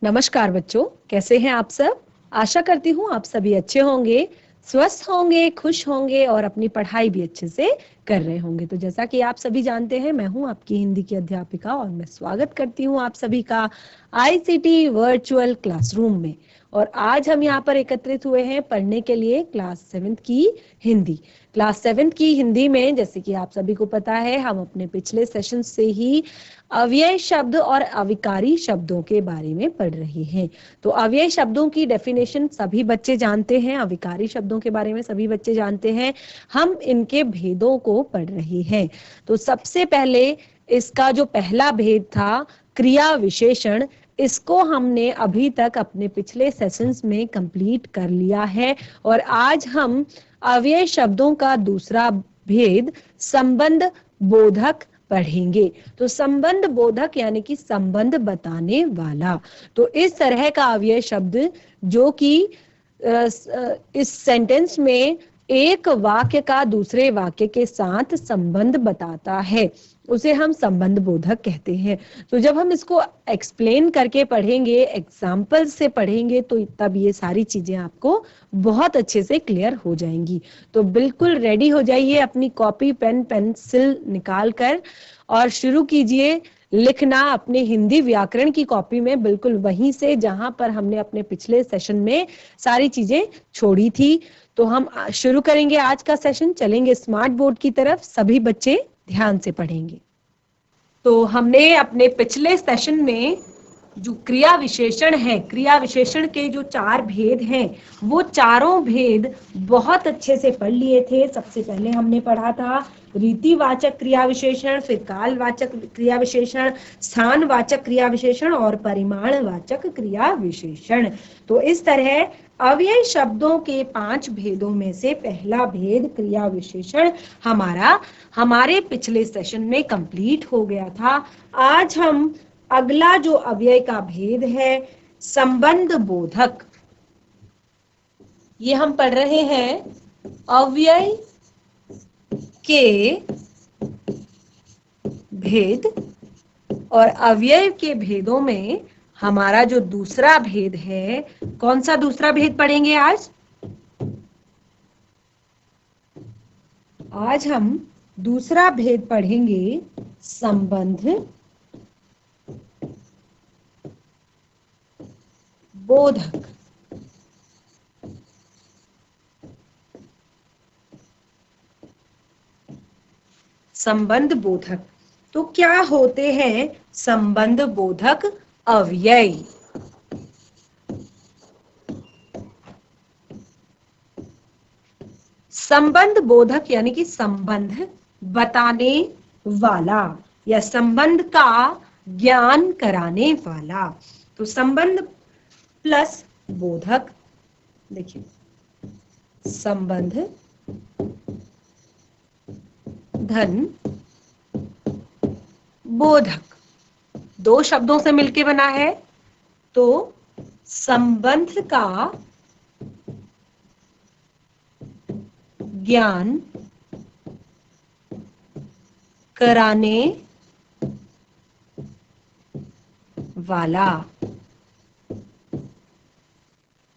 नमस्कार बच्चों, कैसे हैं आप सब। आशा करती हूँ आप सभी अच्छे होंगे, स्वस्थ होंगे, खुश होंगे और अपनी पढ़ाई भी अच्छे से कर रहे होंगे। तो जैसा कि आप सभी जानते हैं, मैं हूँ आपकी हिंदी की अध्यापिका और मैं स्वागत करती हूँ आप सभी का आईसीटी वर्चुअल क्लासरूम में। और आज हम यहाँ पर एकत्रित हुए हैं पढ़ने के लिए क्लास 7 की हिंदी। क्लास 7 की हिंदी में, जैसे कि आप सभी को पता है, हम अपने पिछले सेशन से ही अव्यय शब्द और अविकारी शब्दों के बारे में पढ़ रहे हैं। तो अव्यय शब्दों की डेफिनेशन सभी बच्चे जानते हैं, अविकारी शब्दों के बारे में सभी बच्चे जानते हैं। हम इनके भेदों को पढ़ रहे हैं। तो सबसे पहले इसका जो पहला भेद था, क्रिया विशेषण, इसको हमने अभी तक अपने पिछले सेशंस में कंप्लीट कर लिया है। और आज हम अव्यय शब्दों का दूसरा भेद, संबंध बोधक, पढ़ेंगे। तो संबंध बोधक यानी कि संबंध बताने वाला। तो इस तरह का अव्यय शब्द जो कि इस सेंटेंस में एक वाक्य का दूसरे वाक्य के साथ संबंध बताता है, उसे हम संबंध बोधक कहते हैं। तो जब हम इसको एक्सप्लेन करके पढ़ेंगे, एग्जाम्पल से पढ़ेंगे, तो तब ये सारी चीजें आपको बहुत अच्छे से क्लियर हो जाएंगी। तो बिल्कुल रेडी हो जाइए, अपनी कॉपी पेन पेंसिल निकाल कर और शुरू कीजिए लिखना अपने हिंदी व्याकरण की कॉपी में, बिल्कुल वहीं से जहां पर हमने अपने पिछले सेशन में सारी चीजें छोड़ी थी। तो हम शुरू करेंगे आज का सेशन, चलेंगे स्मार्ट बोर्ड की तरफ, सभी बच्चे ध्यान से पढ़ेंगे। तो हमने अपने पिछले सेशन में जो क्रिया विशेषण है, क्रिया विशेषण के जो 4 भेद हैं, वो चारों भेद बहुत अच्छे से पढ़ लिए थे। सबसे पहले हमने पढ़ा था रीतिवाचक क्रिया विशेषण, फिर कालवाचक क्रिया विशेषण, स्थानवाचक क्रिया विशेषण और परिमाणवाचक क्रिया विशेषण। तो इस तरह अव्यय शब्दों के 5 भेदों में से पहला भेद क्रिया विशेषण हमारे पिछले सेशन में कंप्लीट हो गया था। आज हम अगला जो अव्यय का भेद है, संबंध बोधक, ये हम पढ़ रहे हैं। अव्यय के भेद, और अव्यय के भेदों में हमारा जो दूसरा भेद है, कौन सा दूसरा भेद पढ़ेंगे आज? आज हम दूसरा भेद पढ़ेंगे संबंध बोधक। संबंध बोधक, तो क्या होते हैं संबंध बोधक अव्यय? संबंध बोधक यानी कि संबंध बताने वाला या संबंध का ज्ञान कराने वाला। तो संबंध प्लस बोधक, देखिए संबंध धन बोधक, दो शब्दों से मिलके बना है। तो संबंध का ज्ञान कराने वाला,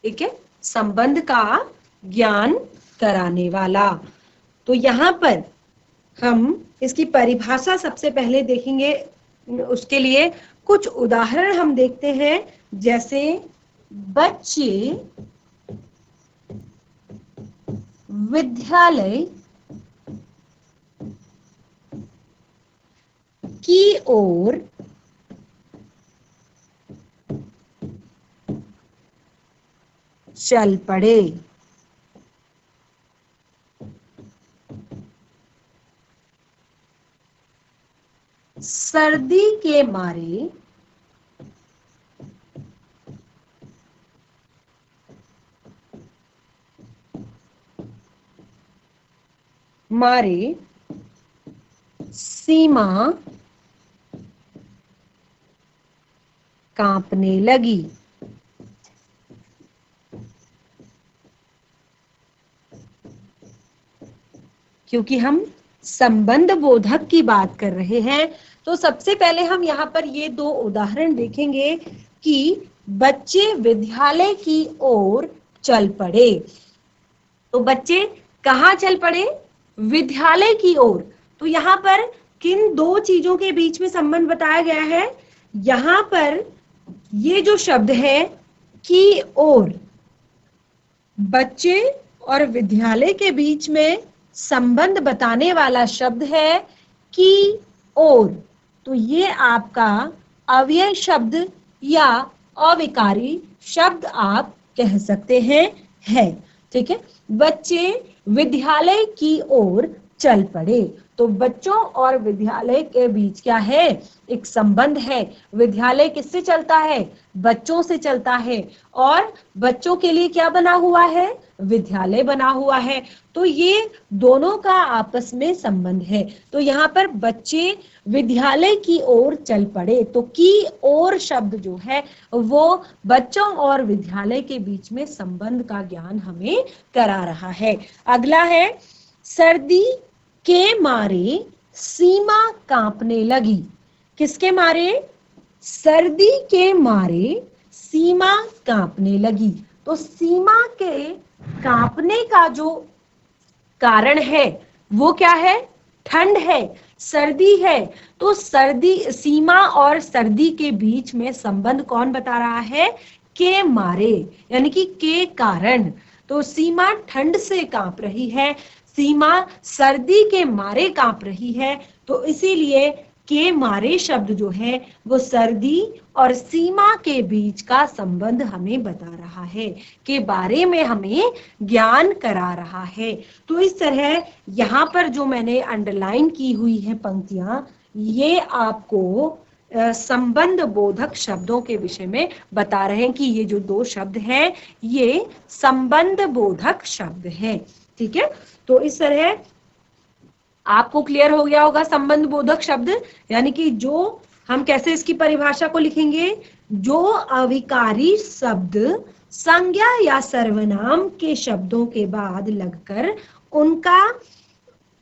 ठीक है, संबंध का ज्ञान कराने वाला। तो यहां पर हम इसकी परिभाषा सबसे पहले देखेंगे। उसके लिए कुछ उदाहरण हम देखते हैं, जैसे बच्चे विद्यालय की ओर चल पड़े। सर्दी के मारे सीमा कांपने लगी। क्योंकि हम संबंध बोधक की बात कर रहे हैं, तो सबसे पहले हम यहाँ पर ये दो उदाहरण देखेंगे कि बच्चे विद्यालय की ओर चल पड़े। तो बच्चे कहाँ चल पड़े? विद्यालय की ओर। तो यहाँ पर किन दो चीजों के बीच में संबंध बताया गया है? यहाँ पर ये जो शब्द है की ओर, बच्चे और विद्यालय के बीच में संबंध बताने वाला शब्द है की ओर। तो ये आपका अव्यय शब्द या अविकारी शब्द आप कह सकते हैं, है। ठीक है, बच्चे विद्यालय की ओर चल पड़े। तो बच्चों और विद्यालय के बीच क्या है? एक संबंध है। विद्यालय किससे चलता है? बच्चों से चलता है। और बच्चों के लिए क्या बना हुआ है? विद्यालय बना हुआ है। तो ये दोनों का आपस में संबंध है। तो यहाँ पर बच्चे विद्यालय की ओर चल पड़े। तो की ओर शब्द जो है वो बच्चों और विद्यालय के बीच में संबंध का ज्ञान हमें करा रहा है। अगला है, सर्दी के मारे सीमा कांपने लगी। किसके मारे? सर्दी के मारे सीमा कांपने लगी। तो सीमा के कांपने का जो कारण है वो क्या है? ठंड है, सर्दी है। तो सर्दी, सीमा और सर्दी के बीच में संबंध कौन बता रहा है? के मारे, यानी कि के कारण। तो सीमा ठंड से कांप रही है, सीमा सर्दी के मारे कांप रही है। तो इसीलिए के मारे शब्द जो है वो सर्दी और सीमा के बीच का संबंध हमें बता रहा है, के बारे में हमें ज्ञान करा रहा है। तो इस तरह यहाँ पर जो मैंने अंडरलाइन की हुई है पंक्तियां, ये आपको संबंध बोधक शब्दों के विषय में बता रहे हैं कि ये जो दो शब्द हैं ये संबंध बोधक शब्द हैं। ठीक है, तो इस तरह आपको क्लियर हो गया होगा संबंध बोधक शब्द, यानी कि जो हम कैसे इसकी परिभाषा को लिखेंगे? जो अविकारी शब्द संज्ञा या सर्वनाम के शब्दों के बाद लगकर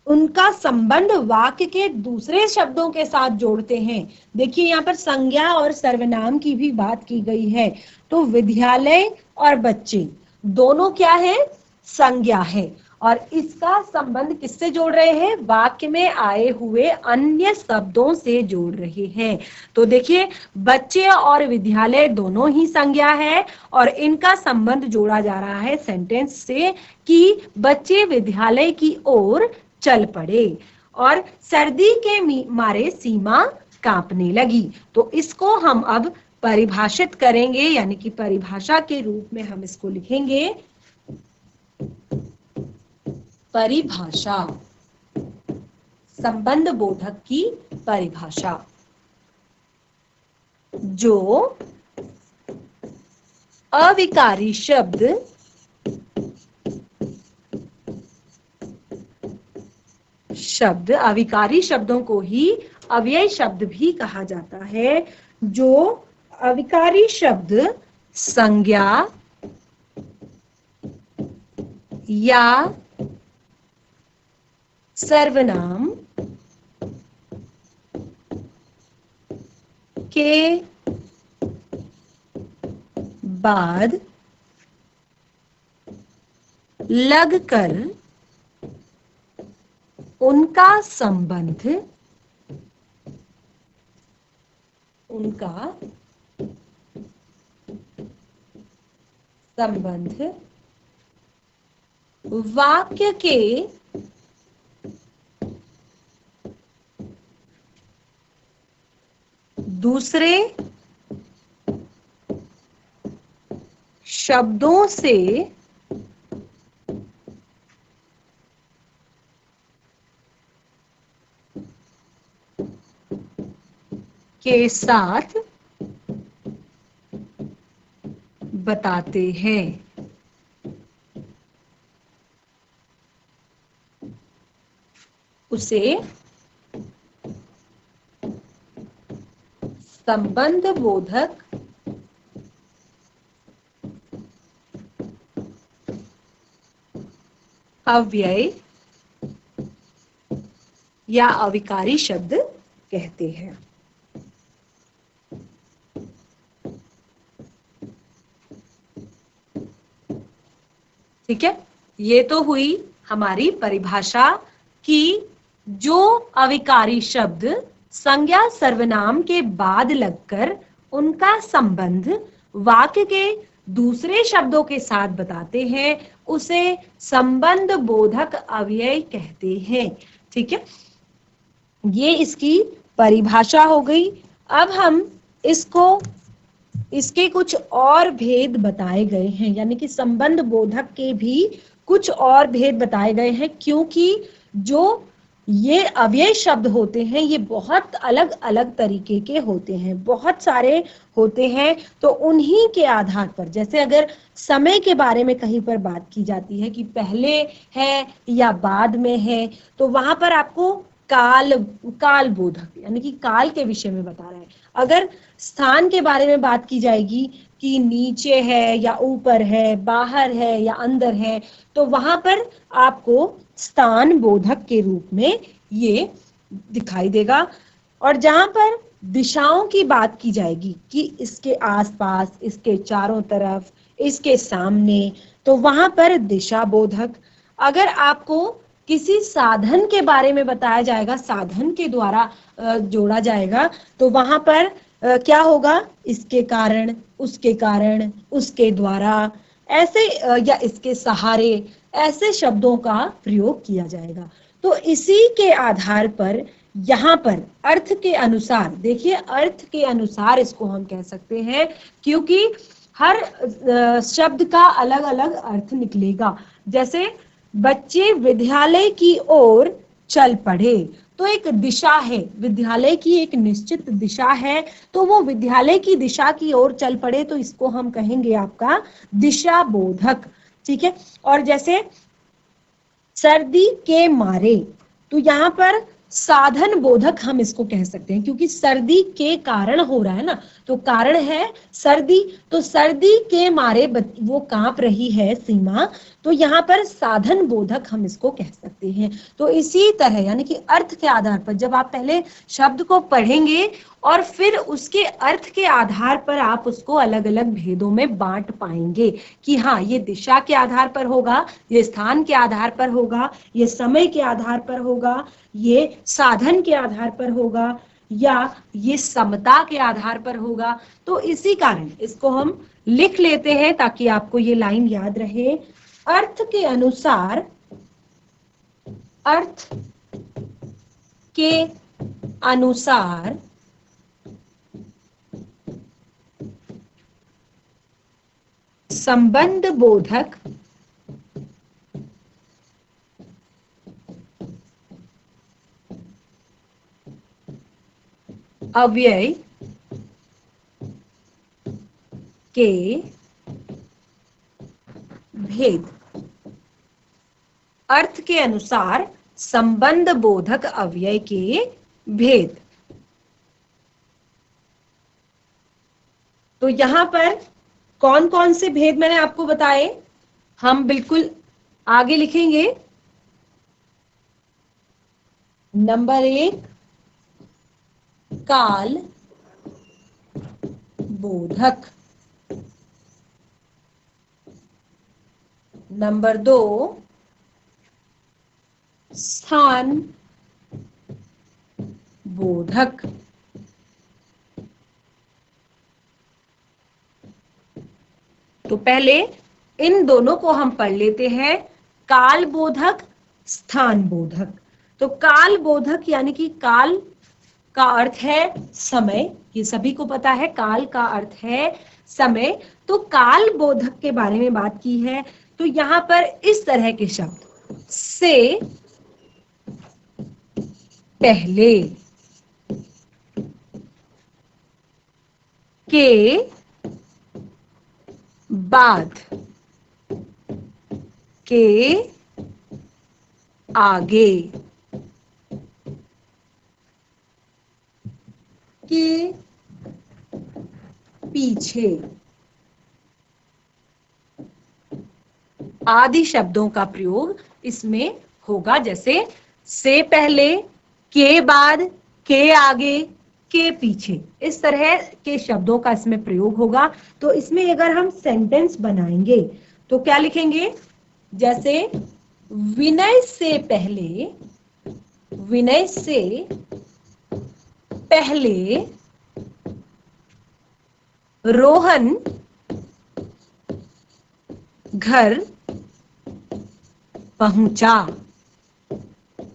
उनका संबंध वाक्य के दूसरे शब्दों के साथ जोड़ते हैं। देखिए यहाँ पर संज्ञा और सर्वनाम की भी बात की गई है। तो विद्यालय और बच्चे दोनों क्या है? संज्ञा है। और इसका संबंध किससे जोड़ रहे हैं? वाक्य में आए हुए अन्य शब्दों से जोड़ रहे हैं। तो देखिए, बच्चे और विद्यालय दोनों ही संज्ञा है और इनका संबंध जोड़ा जा रहा है सेंटेंस से कि बच्चे विद्यालय की ओर चल पड़े और सर्दी के मारे सीमा कांपने लगी। तो इसको हम अब परिभाषित करेंगे, यानी कि परिभाषा के रूप में हम इसको लिखेंगे। परिभाषा, संबंध बोधक की परिभाषा। जो अविकारी शब्द अविकारी शब्दों को ही अव्यय शब्द भी कहा जाता है। जो अविकारी शब्द संज्ञा या सर्वनाम के बाद लगकर उनका संबंध वाक्य के दूसरे शब्दों से के साथ बताते हैं। उसे संबंध बोधक अव्यय या अविकारी शब्द कहते हैं। ठीक है, ये तो हुई हमारी परिभाषा कि जो अविकारी शब्द संज्ञा सर्वनाम के बाद लगकर उनका संबंध वाक्य के दूसरे शब्दों के साथ बताते हैं उसे संबंध बोधक अव्यय कहते हैं। ठीक है, ये इसकी परिभाषा हो गई। अब हम इसके कुछ और भेद बताए गए हैं, यानी कि संबंध बोधक के भी कुछ और भेद बताए गए हैं, क्योंकि जो ये अव्यय शब्द होते हैं ये बहुत अलग अलग तरीके के होते हैं, बहुत सारे होते हैं। तो उन्हीं के आधार पर, जैसे अगर समय के बारे में कहीं पर बात की जाती है कि पहले है या बाद में है, तो वहां पर आपको काल बोधक यानी कि काल के विषय में बता रहा है। अगर स्थान के बारे में बात की जाएगी कि नीचे है या ऊपर है, बाहर है या अंदर है, तो वहां पर आपको स्थान बोधक के रूप में ये दिखाई देगा। और जहां पर दिशाओं की बात की जाएगी कि इसके आसपास, इसके चारों तरफ, इसके सामने, तो वहां पर दिशा बोधक। अगर आपको किसी साधन के बारे में बताया जाएगा, साधन के द्वारा जोड़ा जाएगा, तो वहां पर क्या होगा, इसके कारण, उसके द्वारा, ऐसे या इसके सहारे, ऐसे शब्दों का प्रयोग किया जाएगा। तो इसी के आधार पर यहाँ पर अर्थ के अनुसार, देखिए अर्थ के अनुसार इसको हम कह सकते हैं, क्योंकि हर शब्द का अलग अलग अर्थ निकलेगा। जैसे बच्चे विद्यालय की ओर चल पड़े, तो एक दिशा है, विद्यालय की एक निश्चित दिशा है, तो वो विद्यालय की दिशा की ओर चल पड़े, तो इसको हम कहेंगे आपका दिशा बोधक। ठीक है, और जैसे सर्दी के मारे, तो यहाँ पर साधन बोधक हम इसको कह सकते हैं, क्योंकि सर्दी के कारण हो रहा है ना, तो कारण है सर्दी, तो सर्दी के मारे वो कांप रही है सीमा, तो यहाँ पर साधन बोधक हम इसको कह सकते हैं। तो इसी तरह यानी कि अर्थ के आधार पर जब आप पहले शब्द को पढ़ेंगे और फिर उसके अर्थ के आधार पर आप उसको अलग अलग भेदों में बांट पाएंगे कि हाँ, ये दिशा के आधार पर होगा, ये स्थान के आधार पर होगा, ये समय के आधार पर होगा, ये साधन के आधार पर होगा, या ये समता के आधार पर होगा। तो इसी कारण इसको हम लिख लेते हैं ताकि आपको ये लाइन याद रहे। अर्थ के अनुसार, अर्थ के अनुसार संबंध बोधक अव्यय के भेद, अर्थ के अनुसार संबंध बोधक अव्यय के भेद। तो यहां पर कौन कौन से भेद मैंने आपको बताए, हम बिल्कुल आगे लिखेंगे। नंबर 1 काल बोधक, नंबर 2 स्थान बोधक, तो पहले इन दोनों को हम पढ़ लेते हैं, काल बोधक, स्थान बोधक। तो काल बोधक यानी कि काल का अर्थ है समय, ये सभी को पता है, काल का अर्थ है समय। तो काल बोधक के बारे में बात की है, तो यहां पर इस तरह के शब्द से पहले, के बाद, के आगे, के पीछे आदि शब्दों का प्रयोग इसमें होगा। जैसे से पहले, के बाद, के आगे, के पीछे, इस तरह के शब्दों का इसमें प्रयोग होगा। तो इसमें अगर हम सेंटेंस बनाएंगे तो क्या लिखेंगे, जैसे विनय से पहले, विनय से पहले रोहन घर पहुंचा।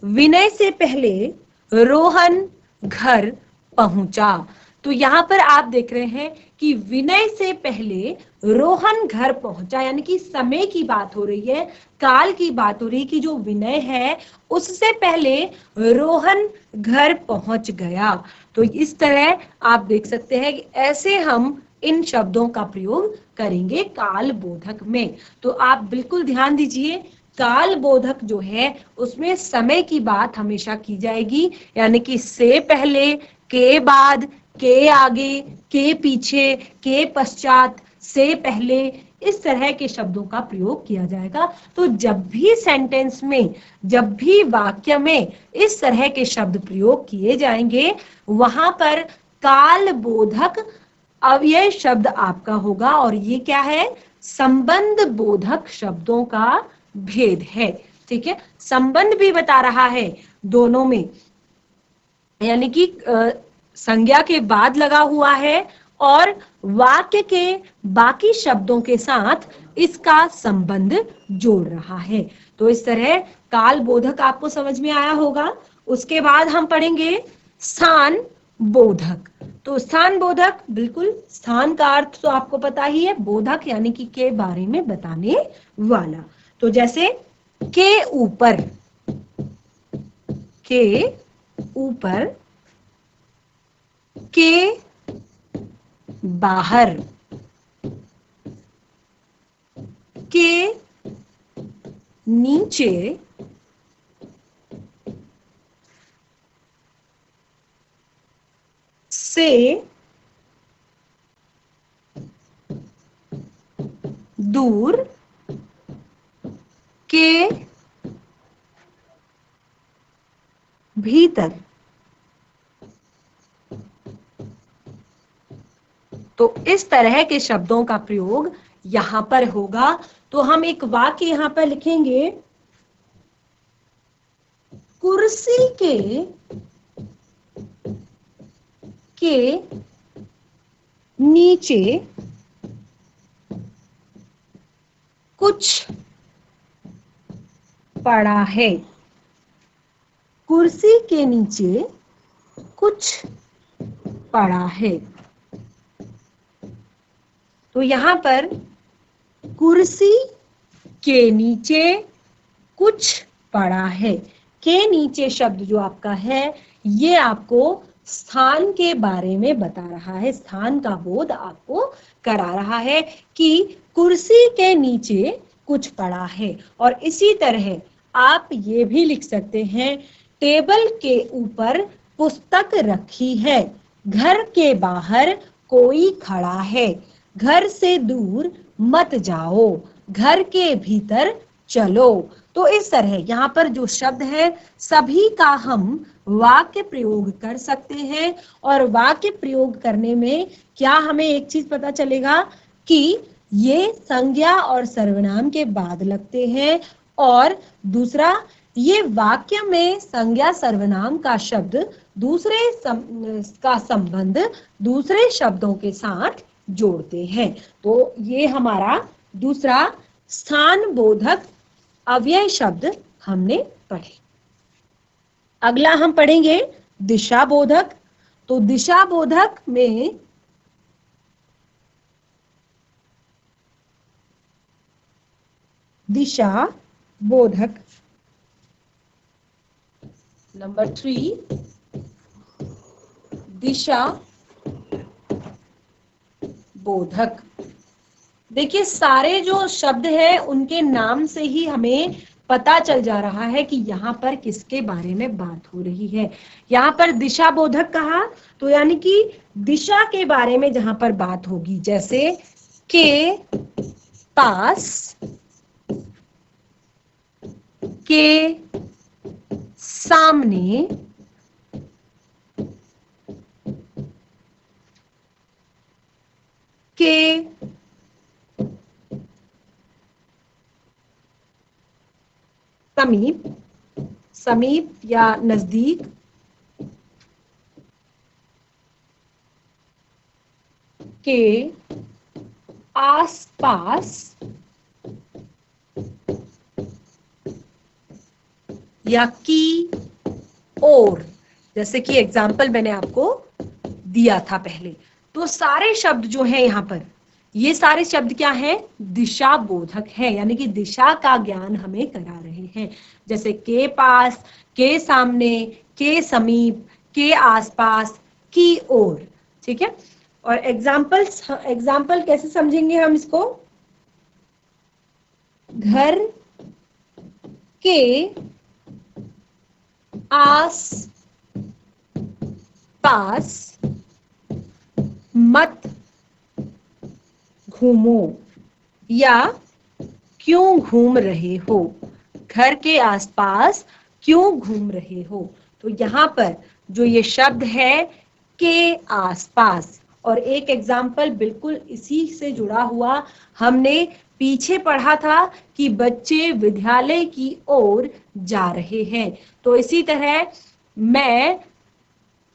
विनय से पहले रोहन घर पहुंचा। तो यहां पर आप देख रहे हैं कि विनय से पहले रोहन घर पहुंचा, यानी कि समय की बात हो रही है, काल की बात हो रही है कि जो विनय है उससे पहले रोहन घर पहुंच गया। तो इस तरह आप देख सकते हैं कि ऐसे हम इन शब्दों का प्रयोग करेंगे काल बोधक में। तो आप बिल्कुल ध्यान दीजिए, काल बोधक जो है उसमें समय की बात हमेशा की जाएगी, यानी कि से पहले, के बाद, के आगे, के पीछे, के पश्चात, से पहले, इस तरह के शब्दों का प्रयोग किया जाएगा। तो जब भी सेंटेंस में, जब भी वाक्य में इस तरह के शब्द प्रयोग किए जाएंगे, वहां पर काल बोधक अव्यय शब्द आपका होगा। और ये क्या है? संबंध बोधक शब्दों का भेद है। ठीक है, संबंध भी बता रहा है दोनों में, यानी कि संज्ञा के बाद लगा हुआ है और वाक्य के बाकी शब्दों के साथ इसका संबंध जोड़ रहा है। तो इस तरह काल बोधक आपको समझ में आया होगा। उसके बाद हम पढ़ेंगे स्थान बोधक। तो स्थान बोधक, बिल्कुल स्थान का अर्थ तो आपको पता ही है, बोधक यानी कि के बारे में बताने वाला। तो जैसे के ऊपर, के ऊपर, के बाहर, के नीचे, से दूर, के भीतर। तो इस तरह के शब्दों का प्रयोग यहां पर होगा। तो हम एक वाक्य यहां पर लिखेंगे, कुर्सी के नीचे कुछ पड़ा है। कुर्सी के नीचे कुछ पड़ा है। तो यहां पर कुर्सी के नीचे कुछ पड़ा है। के नीचे शब्द जो आपका है ये आपको स्थान के बारे में बता रहा है, स्थान का बोध आपको करा रहा है कि कुर्सी के नीचे कुछ पड़ा है। और इसी तरह आप ये भी लिख सकते हैं, टेबल के ऊपर पुस्तक रखी है, घर के बाहर कोई खड़ा है, घर से दूर मत जाओ, घर के भीतर चलो। तो इस तरह यहाँ पर जो शब्द है सभी का हम वाक्य प्रयोग कर सकते हैं। और वाक्य प्रयोग करने में क्या हमें एक चीज पता चलेगा कि ये संज्ञा और सर्वनाम के बाद लगते हैं, और दूसरा ये वाक्य में संज्ञा सर्वनाम का शब्द दूसरे का संबंध दूसरे शब्दों के साथ जोड़ते हैं। तो ये हमारा दूसरा स्थान बोधक अव्यय शब्द हमने पढ़े। अगला हम पढ़ेंगे दिशा बोधक। तो दिशा बोधक में दिशा बोधक नंबर 3, दिशा बोधक। देखिए सारे जो शब्द हैं उनके नाम से ही हमें पता चल जा रहा है कि यहाँ पर किसके बारे में बात हो रही है। यहाँ पर दिशा बोधक कहा तो यानी कि दिशा के बारे में जहां पर बात होगी, जैसे के पास, के सामने, के समीप, समीप या नजदीक, के आसपास या की ओर, जैसे कि एग्जाम्पल मैंने आपको दिया था पहले। तो सारे शब्द जो है यहाँ पर, ये सारे शब्द क्या है, दिशा बोधक है, यानी कि दिशा का ज्ञान हमें करा रहे हैं। जैसे के पास, के सामने, के समीप, के आसपास, की ओर। ठीक है, और एग्जाम्पल कैसे समझेंगे हम इसको, घर के आस पास मत घूमो, या क्यों घूम रहे हो, घर के आसपास क्यों घूम रहे हो। तो यहाँ पर जो ये शब्द है के आसपास, और एक एग्जाम्पल बिल्कुल इसी से जुड़ा हुआ हमने पीछे पढ़ा था कि बच्चे विद्यालय की ओर जा रहे हैं। तो इसी तरह मैं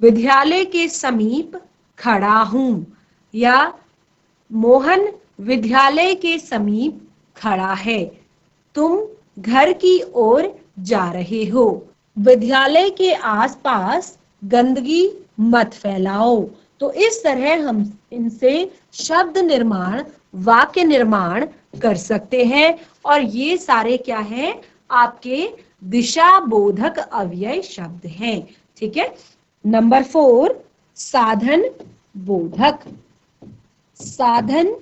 विद्यालय के समीप खड़ा हूं, या मोहन विद्यालय के समीप खड़ा है, तुम घर की ओर जा रहे हो, विद्यालय के आसपास गंदगी मत फैलाओ। तो इस तरह हम इनसे शब्द निर्माण, वाक्य निर्माण कर सकते हैं, और ये सारे क्या हैं, आपके दिशा बोधक अव्यय शब्द हैं। ठीक है, नंबर 4, साधन बोधक। साधन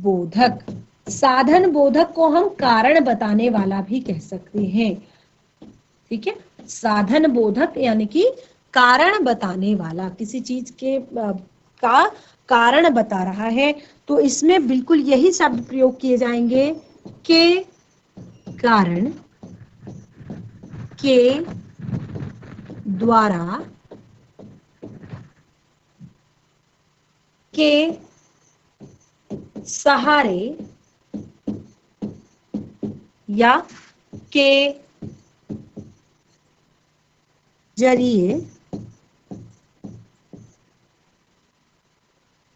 बोधक, साधन बोधक को हम कारण बताने वाला भी कह सकते हैं। ठीक है, साधन बोधक यानी कि कारण बताने वाला, किसी चीज के का कारण बता रहा है, तो इसमें बिल्कुल यही शब्द प्रयोग किए जाएंगे, के कारण, के द्वारा, के सहारे, या के जरिए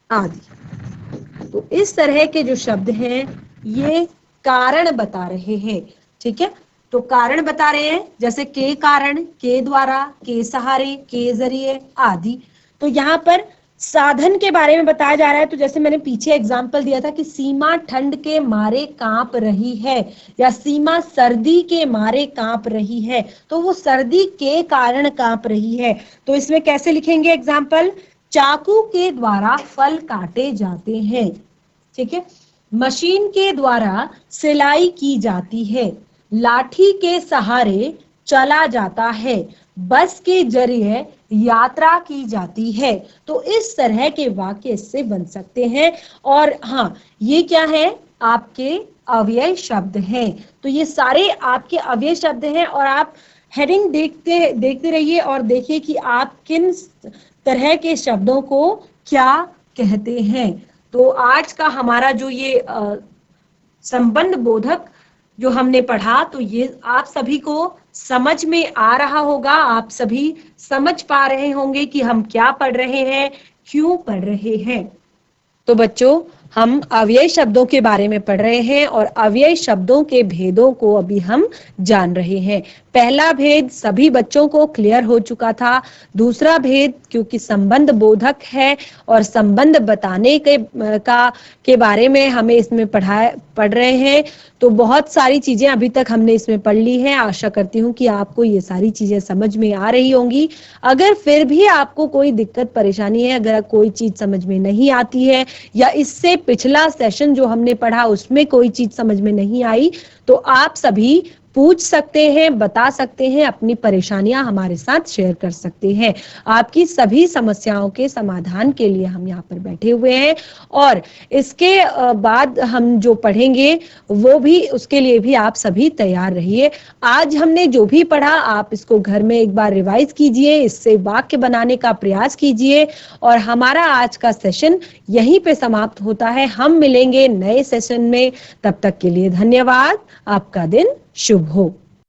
आदि। तो इस तरह के जो शब्द हैं ये कारण बता रहे हैं। ठीक है, तो कारण बता रहे हैं, जैसे के कारण, के द्वारा, के सहारे, के जरिए आदि। तो यहाँ पर साधन के बारे में बताया जा रहा है। तो जैसे मैंने पीछे एग्जाम्पल दिया था कि सीमा ठंड के मारे कांप रही है, या सीमा सर्दी के मारे कांप रही है, तो वो सर्दी के कारण कांप रही है। तो इसमें कैसे लिखेंगे एग्जाम्पल, चाकू के द्वारा फल काटे जाते हैं। ठीक है, मशीन के द्वारा सिलाई की जाती है, लाठी के सहारे चला जाता है, बस के जरिए यात्रा की जाती है। तो इस तरह के वाक्य इससे बन सकते हैं। और हाँ, ये क्या है, आपके अव्यय शब्द हैं। तो ये सारे आपके अव्यय शब्द हैं, और आप हेडिंग देखते रहिए और देखिए कि आप किन तरह के शब्दों को क्या कहते हैं। तो आज का हमारा जो ये संबंध बोधक जो हमने पढ़ा, तो ये आप सभी को समझ में आ रहा होगा, आप सभी समझ पा रहे होंगे कि हम क्या पढ़ रहे हैं, क्यों पढ़ रहे हैं। तो बच्चों, हम अव्यय शब्दों के बारे में पढ़ रहे हैं, और अव्यय शब्दों के भेदों को अभी हम जान रहे हैं। पहला भेद सभी बच्चों को क्लियर हो चुका था। दूसरा भेद, क्योंकि संबंध बोधक है और संबंध बताने के बारे में हमें इसमें पढ़ रहे हैं, तो बहुत सारी चीजें अभी तक हमने इसमें पढ़ ली हैं। आशा करती हूँ कि आपको ये सारी चीजें समझ में आ रही होंगी। अगर फिर भी आपको कोई दिक्कत परेशानी है, अगर कोई चीज समझ में नहीं आती है, या इससे पिछला सेशन जो हमने पढ़ा उसमें कोई चीज समझ में नहीं आई, तो आप सभी पूछ सकते हैं, बता सकते हैं, अपनी परेशानियां हमारे साथ शेयर कर सकते हैं। आपकी सभी समस्याओं के समाधान के लिए हम यहाँ पर बैठे हुए हैं। और इसके बाद हम जो पढ़ेंगे वो भी, उसके लिए भी आप सभी तैयार रहिए। आज हमने जो भी पढ़ा आप इसको घर में एक बार रिवाइज कीजिए, इससे वाक्य बनाने का प्रयास कीजिए। और हमारा आज का सेशन यहीं पे समाप्त होता है। हम मिलेंगे नए सेशन में, तब तक के लिए धन्यवाद। आपका दिन शुभ हो।